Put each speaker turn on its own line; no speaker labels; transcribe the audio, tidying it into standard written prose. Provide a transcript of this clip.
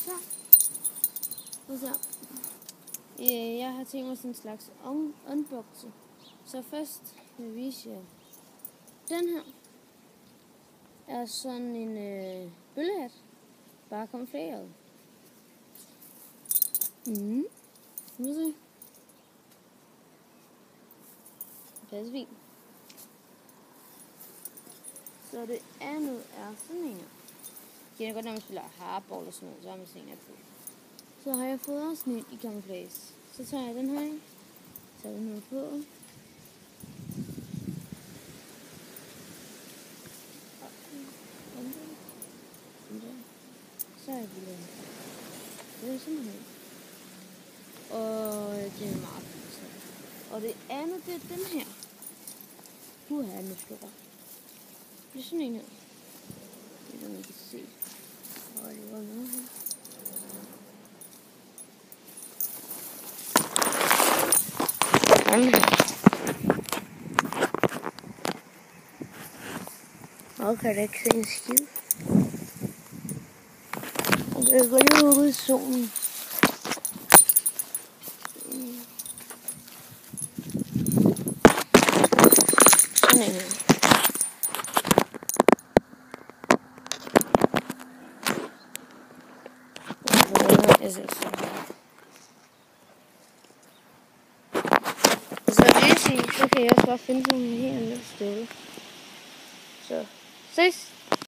så. Jeg har tænkt mig sådan en slags unboxing. Så først vil jeg vise jer. Den her er sådan en bøllehat. Bare kamufleret. Nu se. Det passer fint. Så det andet er sådan en her. Det er godt, når man spiller hardball og sådan noget, så har man sådan en på. Så har jeg fået også en i camouflage. Så tager jeg den her, tager den her på. Så er jeg lige lavet. Det er sådan her. Og det er meget fint. Og det andet, det er den her. Nu har jeg den slukker. Det er sådan en her. Det er man kan se. Og det var noget her. Og kan da ikke se en skid. Og det går lige ud i solen. Sådan en her. Så kan jeg også bare finde sådan en helt andet sted. Så ses!